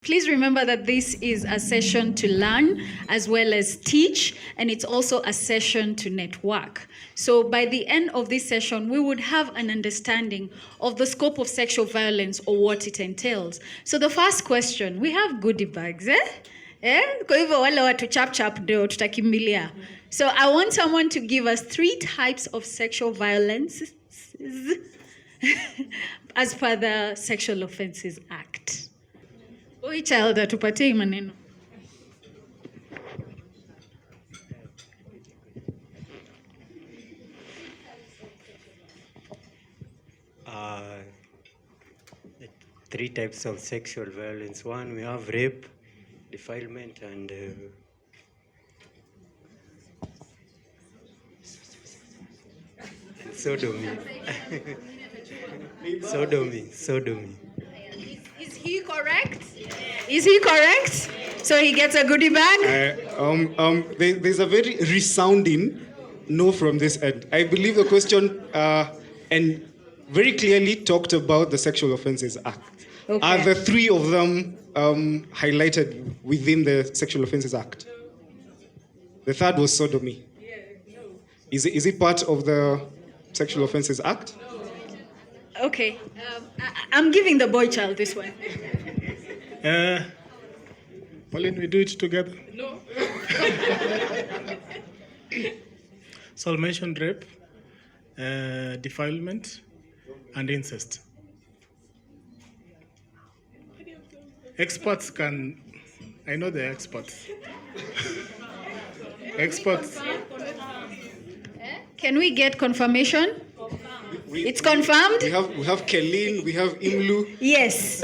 Please remember that this is a session to learn as well as teach, and it's also a session to network. So by the end of this session, we would have an understanding of the scope of sexual violence or what it entails. So the first question, we have goodie bags, Kwa hivyo wale watu chap chap ndio tutakimbilia. So I want someone to give us 3 types of sexual violence as per the Sexual Offences Act. Oi child, atupatie maneno. Three types of sexual violence. One, we have rape, defilement, and sodomy. Sodomy. Is he correct? Is he correct? So he gets a goodie bag? There's a very resounding no from this end. I believe the question and very clearly talked about the Sexual Offences Act. Okay. Are the 3 of them highlighted within the Sexual Offences Act? The third was sodomy. Is it part of the Sexual Offences Act? Okay. I'm giving the boy child this one. Pauline, we do it together? No. So I'll mention rape, defilement, and incest. Experts can... I know they're experts. Experts. Can we get confirmation? It's confirmed? We have Kelin, we have Imlu. Yes.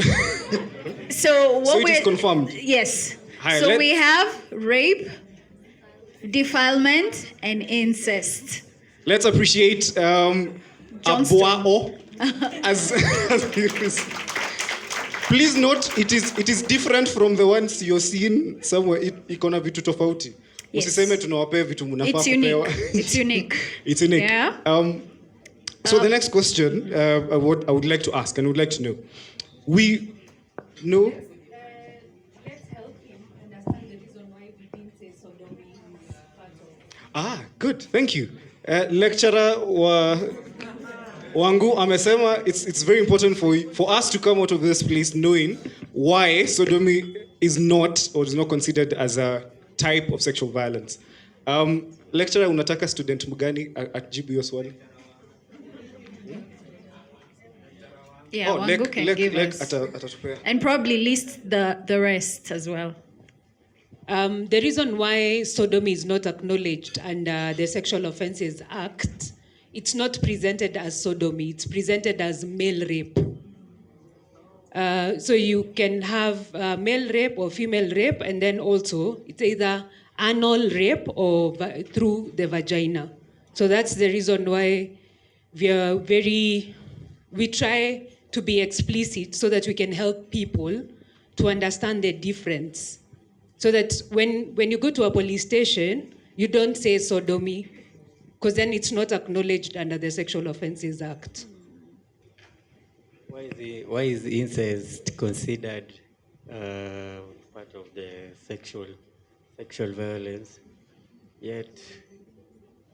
So it is confirmed? Yes. Hi, so we have rape, defilement, and incest. Let's appreciate Abuao as Please note, it is different from the ones you're seeing somewhere. Iko na vitu tofauti. Usiseme tunawapea vitu mnafaa kupewa. It's unique. It's unique. Yeah. So the next question, what I would like to ask and would like to know. We know. Let's help him understand the reason why we didn't say sodomy is part of. Good. Thank you. Lecturer Wangu amesema it's very important for us to come out of this place knowing why sodomy is not or is not considered as a type of sexual violence. Lecturer, unataka student mgani ajibu hiyo swali? Yeah, Wangu can give us. And probably list the rest as well. The reason why sodomy is not acknowledged under the Sexual Offences Act, it's not presented as sodomy, it's presented as male rape. So you can have male rape or female rape, and then also it's either anal rape or through the vagina. So that's the reason why we try to be explicit so that we can help people to understand the difference. So that when you go to a police station, you don't say sodomy, because then it's not acknowledged under the Sexual Offences Act. Why is incest considered part of the sexual violence? Yet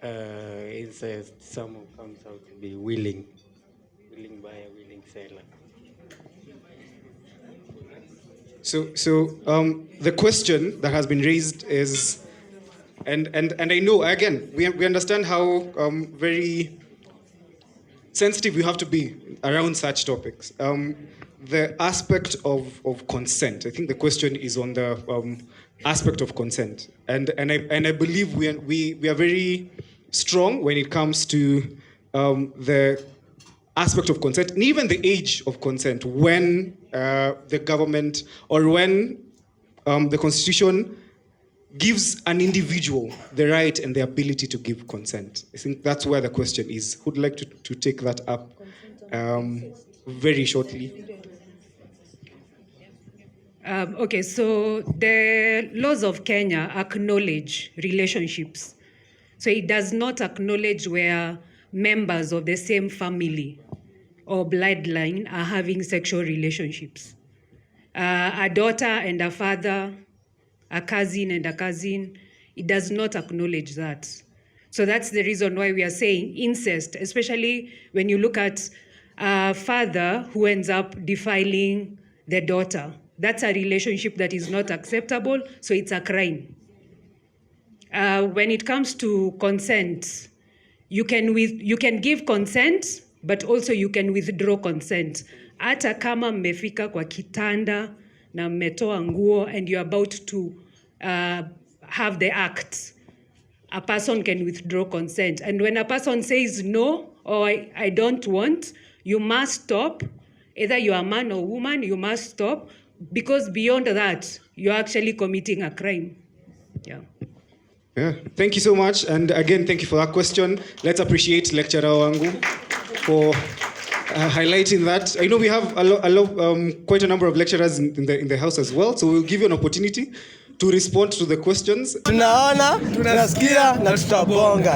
incest somehow comes out to be willing buyer, willing seller. So the question that has been raised is, and I know again we understand how very sensitive you have to be around such topics. The aspect of consent. I think the question is on the aspect of consent, and I believe we are very strong when it comes to the aspect of consent, and even the age of consent, when the government or when the Constitution gives an individual the right and the ability to give consent. I think that's where the question is. Who'd like to take that up very shortly? Okay, so the laws of Kenya acknowledge relationships. So it does not acknowledge where members of the same family or bloodline are having sexual relationships. a daughter and a father, a cousin and a cousin, it does not acknowledge that. So that's the reason why we are saying incest, especially when you look at a father who ends up defiling the daughter. That's a relationship that is not acceptable, so it's a crime. When it comes to consent, you can give consent, but also you can withdraw consent. Hata kama mmefika kwa kitanda na mmetoa nguo and you're about to have the act, a person can withdraw consent. And when a person says no, or I don't want, you must stop. Either you are a man or woman, you must stop, because beyond that, you're actually committing a crime. Yeah, thank you so much. And again, thank you for that question. Let's appreciate Lecturer Wangu for highlighting that. I know we have quite a number of lecturers in the house as well, so we'll give you an opportunity to respond to the questions. Tunaona, tunasikia na tutabonga.